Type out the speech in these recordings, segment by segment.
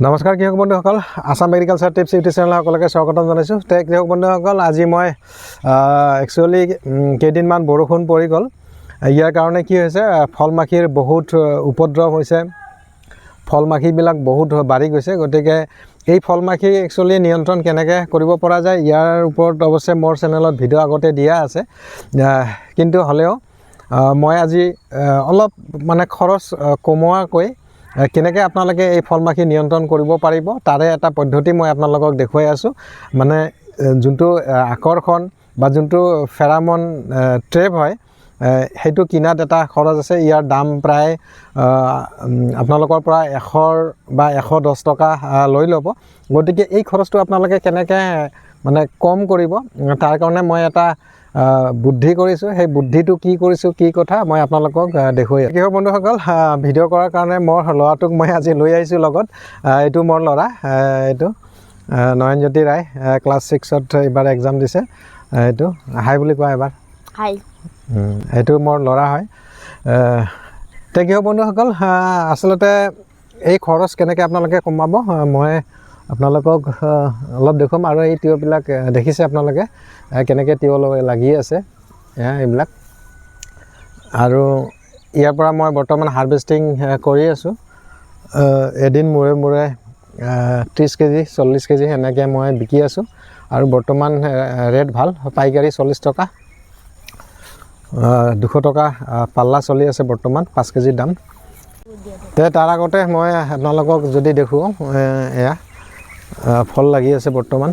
নমস্কাৰ কৃষক বন্ধুসকল, আসাম এগ্ৰিকালচাৰ টিপছ ইউটিউব চেনেলৰ সকলোকে স্বাগতম জনাইছোঁ। কৃষক বন্ধুসকল, আজি মই একচুৱেলি কেইদিনমান বৰষুণ পৰি গ'ল। ইয়াৰ কাৰণে কি হৈছে, ফল মাখিৰ বহুত উপদ্ৰৱ হৈছে, ফল মাখিবিলাক বহুত বাঢ়ি গৈছে। গতিকে এই ফল মাখি একচুৱেলি নিয়ন্ত্ৰণ কেনেকৈ কৰিব পৰা যায়, ইয়াৰ ওপৰত অৱশ্যে মোৰ চেনেলত ভিডিঅ' আগতে দিয়া আছে। কিন্তু হ'লেও মই আজি অলপ মানে খৰচ কমোৱাকৈ কেনেকৈ আপোনালোকে এই ফল মাখি নিয়ন্ত্ৰণ কৰিব পাৰিব তাৰে এটা পদ্ধতি মই আপোনালোকক দেখুৱাই আছোঁ। মানে যোনটো আকৰ্ষণ বা যোনটো ফেৰামন ট্ৰেপ হয়, সেইটো কিনাত এটা খৰচ আছে। ইয়াৰ দাম প্ৰায় আপোনালোকৰ পৰা 100 বা 110 টকা লৈ ল'ব। গতিকে এই খৰচটো আপোনালোকে কেনেকৈ মানে কম কৰিব, তাৰ কাৰণে মই এটা বুদ্ধি কৰিছোঁ। সেই বুদ্ধিটো কি কৰিছোঁ, কি কথা মই আপোনালোকক দেখুৱাই আছোঁ। কৃষক বন্ধুসকল, ভিডিঅ' কৰাৰ কাৰণে মোৰ ল'ৰাটোক মই আজি লৈ আহিছোঁ লগত। এইটো মোৰ ল'ৰা, এইটো নয়নজ্যোতি ৰায়, ক্লাছ 6ত এইবাৰ এক্সাম দিছে। এইটো হাই বুলি কোৱা এবাৰ। হাই। এইটো মোৰ ল'ৰা হয়। কৃষক বন্ধুসকল, আচলতে এই খৰচ কেনেকৈ আপোনালোকে কমাব মই আপোনালোকক অলপ দেখুৱাম। আৰু এই তিয়ঁহবিলাক দেখিছে আপোনালোকে কেনেকৈ তিয়ঁহ লাগি আছে এইবিলাক। আৰু ইয়াৰ পৰা মই বৰ্তমান হাৰ্ভেষ্টিং কৰি আছোঁ। এদিন মূৰে মূৰে 30 কেজি 40 কেজি সেনেকৈ মই বিকি আছোঁ। আৰু বৰ্তমান ৰেট ভাল, পাইকাৰী 40 টকা, 200 টকা পাল্লা চলি আছে বৰ্তমান 5 কেজিৰ দাম। তাৰ আগতে মই আপোনালোকক যদি দেখোঁ, এয়া ফল লাগি আছে বৰ্তমান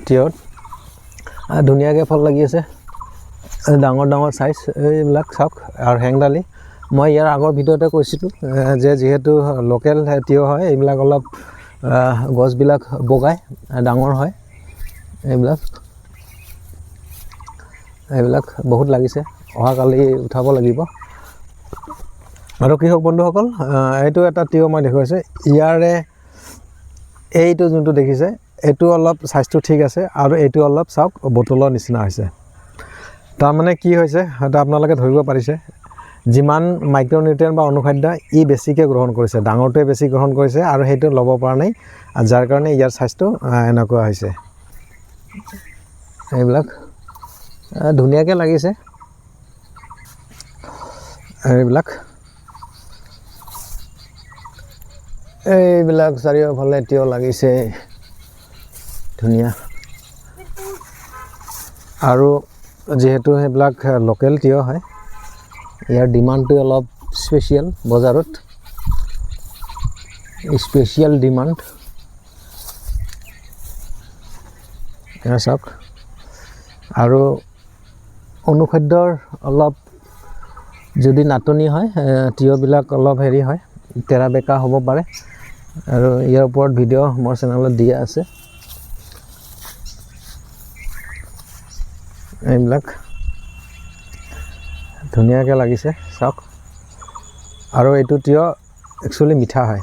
তিয়ঁহত, ধুনীয়াকৈ ফল লাগি আছে, ডাঙৰ ডাঙৰ চাইজ এইবিলাক চাওক। আৰু হেংদালি মই ইয়াৰ আগৰ ভিডিঅ'তে কৈছিলোঁ যে যিহেতু লোকেল তিয়ঁহ হয়, এইবিলাক অলপ গছবিলাক বগাই ডাঙৰ হয়। এইবিলাক বহুত লাগিছে, অহাকালি উঠাব লাগিব। আৰু কৃষক বন্ধুসকল, এইটো এটা তিয়ঁহ মই দেখুৱাইছোঁ। ইয়াৰে এইটো যোনটো দেখিছে, এইটো অলপ চাইজটো ঠিক আছে, আৰু এইটো অলপ চাওক বটলৰ নিচিনা হৈছে। তাৰমানে কি হৈছে হয়তো আপোনালোকে ধৰিব পাৰিছে, যিমান মাইক্ৰ'নিউট্ৰিয়েণ্ট বা অনুখাদ্য ই বেছিকৈ গ্ৰহণ কৰিছে, ডাঙৰটোৱে বেছি গ্ৰহণ কৰিছে, আৰু সেইটো ল'ব পৰা নাই, যাৰ কাৰণে ইয়াৰ চাইজটো এনেকুৱা হৈছে। এইবিলাক ধুনীয়াকৈ লাগিছে, এইবিলাক চাৰিওফালে তিয়ঁহ লাগিছে ধুনীয়া। আৰু যিহেতু সেইবিলাক লোকেল তিয়ঁহ হয়, ইয়াৰ ডিমাণ্ডটো অলপ স্পেচিয়েল, বজাৰত স্পেচিয়েল ডিমাণ্ড। চাওক, আৰু অনুখাদ্যৰ অলপ যদি নাটনি হয়, তিয়ঁহবিলাক অলপ হেৰি হয়, তেৰা বেকা হ'ব পাৰে। আৰু ইয়াৰ ওপৰত ভিডিঅ' মোৰ চেনেলত দিয়া আছে। এইবিলাক ধুনীয়াকৈ লাগিছে চাওক। আৰু এইটো তিয়ঁহ একচুৱেলি মিঠা হয়।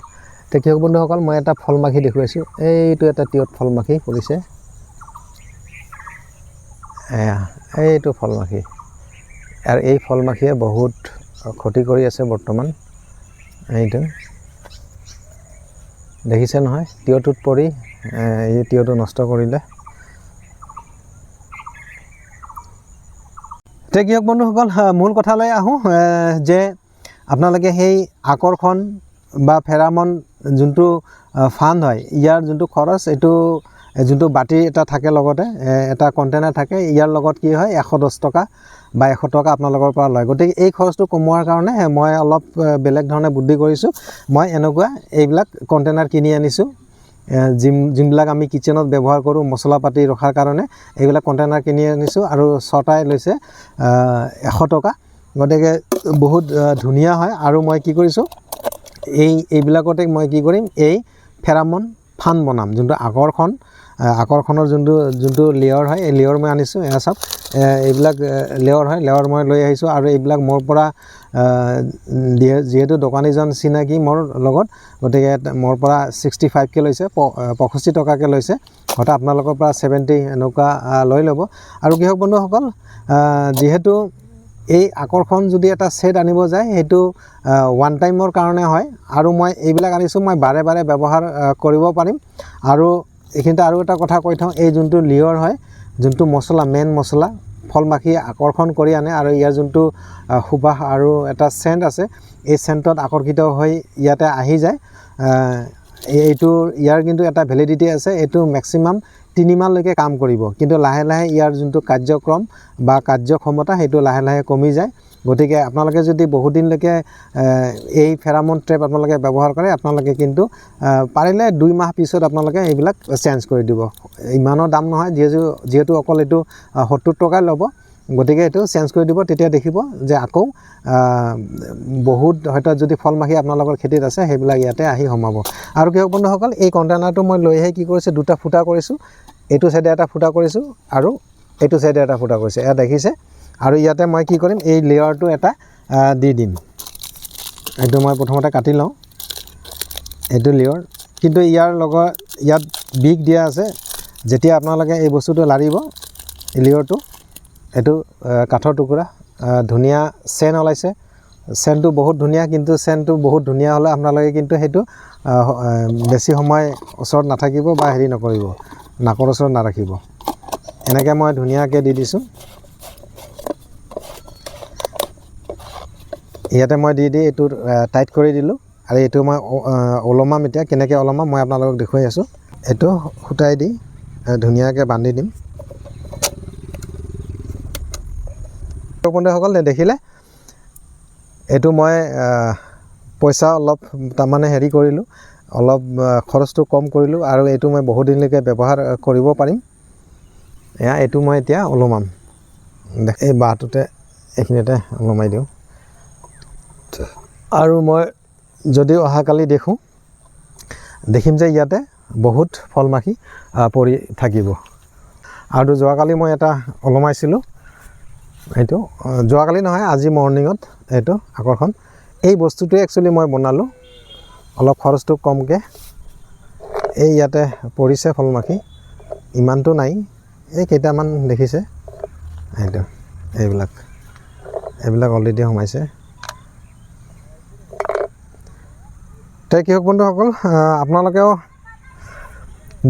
কৃষক বন্ধুসকল, মই এটা ফল মাখি দেখুৱাইছোঁ। এইটো এটা তিয়ঁহত ফল মাখি পৰিছে, এইটো ফল মাখি। আৰু এই ফল মাখিয়ে বহুত ক্ষতি কৰি আছে বৰ্তমান। এইটো দেখিছে নহয়, তিয়ঁহটোত পৰি এই তিয়ঁহটো নষ্ট কৰিলে। কৃষক বন্ধুসকল, মূল কথালৈ আহোঁ যে আপোনালোকে সেই আকৰ্ষণ বা ফেৰামন যোনটো ফাণ্ড হয়, ইয়াৰ যোনটো খৰচ, এইটো যোনটো বাতি এটা থাকে, লগতে এটা কণ্টেইনাৰ থাকে, ইয়াৰ লগত কি হয় 110 টকা বা 100 টকা আপোনালোকৰ পৰা লয়। গতিকে এই খৰচটো কমোৱাৰ কাৰণে মই অলপ বেলেগ ধৰণে বুদ্ধি কৰিছোঁ। মই এনেকুৱা এইবিলাক কণ্টেইনাৰ কিনি আনিছোঁ, যোনবিলাক আমি কিটচেনত ব্যৱহাৰ কৰোঁ মছলা পাতি ৰখাৰ কাৰণে। এইবিলাক কণ্টেইনাৰ কিনি আনিছোঁ, আৰু 6টাই লৈছে 100 টকা। গতিকে বহুত ধুনীয়া হয়। আৰু মই কি কৰিছোঁ, এইবিলাকতে মই কি কৰিম, এই ফেৰামন ফাণ্ড বনাম, যোনটো আকৰ্ষণৰ যোনটো লেয়াৰ হয়, এই লেয়াৰ মই আনিছোঁ। এয়া চাওক, এইবিলাক লেয়াৰ হয়, লেয়াৰ মই লৈ আহিছোঁ। আৰু এইবিলাক মোৰ পৰা যিহেতু দোকানীজন চিনাকি মোৰ লগত, গতিকে মোৰ পৰা 65কৈ লৈছে, 65 টকাকৈ লৈছে। হয়তো আপোনালোকৰ পৰা 70 এনেকুৱা লৈ ল'ব। আৰু কৃষক বন্ধুসকল, যিহেতু এই আকৰ্ষণ যদি এটা সেট আনিব যায় সেইটো ওৱান টাইমৰ কাৰণে হয় আৰু মই এইবিলাক আনিছোঁ মই বাৰে বাৰে ব্যৱহাৰ কৰিব পাৰিম আৰু এইখিনিতে আৰু এটা কথা কৈ থওঁ এই যোনটো লিয়ৰ হয় যোনটো মছলা মেইন মছলা ফল মাখি আকৰ্ষণ কৰি আনে আৰু ইয়াৰ যোনটো সুবাস আৰু এটা সেন্ট আছে এই সেন্টত আকৰ্ষিত হৈ ইয়াতে আহি যায় এইটো ইয়াৰ কিন্তু এটা ভ্যালিডিটি আছে এইটো ম্যাক্সিমাম 3 মাহলৈকে কাম কৰিব কিন্তু লাহে লাহে ইয়াৰ যোনটো কাৰ্যক্ৰম বা কাৰ্যক্ষমতা সেইটো লাহে লাহে কমি যায় গতিকে আপোনালোকে যদি বহুত দিনলৈকে এই ফেৰামন ট্ৰেপ আপোনালোকে ব্যৱহাৰ কৰে আপোনালোকে কিন্তু পাৰিলে 2 মাহ পিছত আপোনালোকে এইবিলাক চেঞ্জ কৰি দিব ইমানো দাম নহয় যেহেতু অকল এইটো 70 টকা ল'ব গতিকে এইটো চেঞ্জ কৰি দিব তেতিয়া দেখিব যে আকৌ বহুত হয়তো যদি ফল মাখি আপোনালোকৰ খেতিত আছে সেইবিলাক ইয়াতে আহি সমাব আৰু কি বন্ধুসকল এই কন্টেইনাৰটো মই লৈ আহি কি কৰিছে দুটা ফুটা কৰিছোঁ এইটো সাইডে এটা ফুটা কৰিছোঁ আৰু এইটো সাইডে এটা ফুটা কৰিছে এয়া দেখিছে আৰু ইয়াতে মই কি কৰিম এই লেয়াৰটো এটা দি দিম এইটো মই প্ৰথমতে কাটি লওঁ এইটো লেয়াৰ কিন্তু ইয়াৰ লগত ইয়াত বিগ দিয়া আছে যেতিয়া আপোনালোকে এই বস্তুটো লাৰিব এই লেয়াৰটো এইটো কাঠৰ টুকুৰা ধুনিয়া সেন ওলাইছে সেনটো বহুত ধুনিয়া কিন্তু সেনটো বহুত ধুনিয়া হলে আপোনালোকে কিন্তু হেতু বেছি সময় ওচৰত নাথাকিব বা হেৰি নকৰিব নাকৰ ওচৰত নাৰাখিব এনেকৈ মই ধুনিয়াকৈ দি দিছোঁ ইয়াতে মই দি এইটো টাইট কৰি দিলোঁ আৰু এইটো মই ওলমাম এতিয়া কেনেকৈ ওলমাম মই আপোনালোকক দেখুৱাই আছোঁ এইটো ফুটাই দি ধুনিয়াকৈ বান্ধি দিম বন্ধুসকল দেখিলে এইটো মই পইচা অলপ তাৰমানে হেৰি কৰিলোঁ অলপ খৰচটো কম কৰিলোঁ আৰু এইটো মই বহুত দিনলৈকে ব্যৱহাৰ কৰিব পাৰিম এয়া এইটো মই এতিয়া ওলমাম এই বাহটোতে এইখিনিতে ওলমাই দিওঁ আৰু মই যদি অহাকালি দেখিম যে ইয়াতে বহুত ফল মাখি পৰি থাকিব আৰু যোৱাকালি মই এটা ওলমাইছিলোঁ এইটো যোৱাকালি নহয় আজি মৰ্নিঙত এইটো আকৰ্ষণ এই বস্তুটোৱে একচুৱেলি মই বনালোঁ অলপ খৰচটো কমকৈ এই ইয়াতে পৰিছে ফল মাখি ইমানটো নাই এই কেইটামান দেখিছে এইটো এইবিলাক অলৰেডি সোমাইছে তাই কি হওক বন্ধুসকল আপোনালোকেও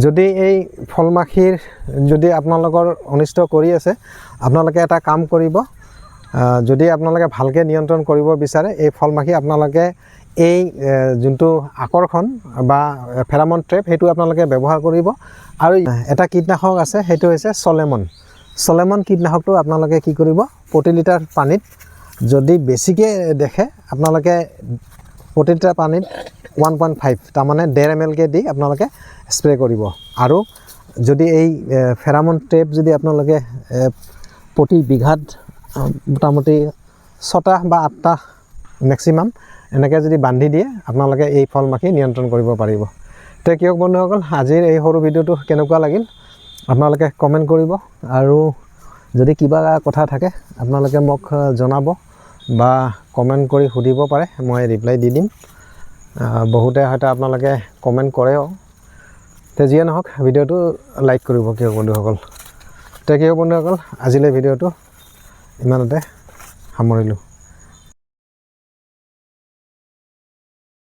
যদি এই ফল মাখিৰ যদি আপোনালোকৰ অনিষ্ট কৰি আছে আপোনালোকে এটা কাম কৰিব যদি আপোনালোকে ভালকৈ নিয়ন্ত্ৰণ কৰিব বিচাৰে এই ফল মাখি আপোনালোকে এই যোনটো আকৰ্ষণ বা ফেৰামন ট্ৰেপ সেইটো আপোনালোকে ব্যৱহাৰ কৰিব আৰু এটা কীটনাশক আছে সেইটো হৈছে চলেমন কীটনাশকটো আপোনালোকে কি কৰিব প্ৰতি লিটাৰ পানীত যদি বেছিকৈ দেখে আপোনালোকে প্ৰতি লিটাৰ পানীত 1.5 তাৰমানে 1.5 ml কে দি আপোনালোকে স্প্ৰে কৰিব আৰু যদি এই ফেৰামন ট্ৰেপ যদি আপোনালোকে প্ৰতি বিঘাত মোটামুটি 6টা বা 8টা ম্যাক্সিমাম এনেকৈ যদি বান্ধি দিয়ে আপোনালোকে এই ফল মাখি নিয়ন্ত্ৰণ কৰিব পাৰিব তে কিয়ক বন্ধুসকল আজিৰ এই সৰু ভিডিঅ'টো কেনেকুৱা লাগিল আপোনালোকে কমেন্ট কৰিব আৰু যদি কিবা কথা থাকে আপোনালোকে মোক জনাব বা কমেন্ট কৰি সুধিব পাৰে মই ৰিপ্লাই দি দিম বহুতে হয়তো আপোনালোকে কমেন্ট কৰেও তে যিয়ে নহওক ভিডিঅ'টো লাইক কৰিব কিয় বন্ধুসকল তে কিয় বন্ধুসকল আজিলৈ ভিডিঅ'টো ইমানতে সামৰিলোঁ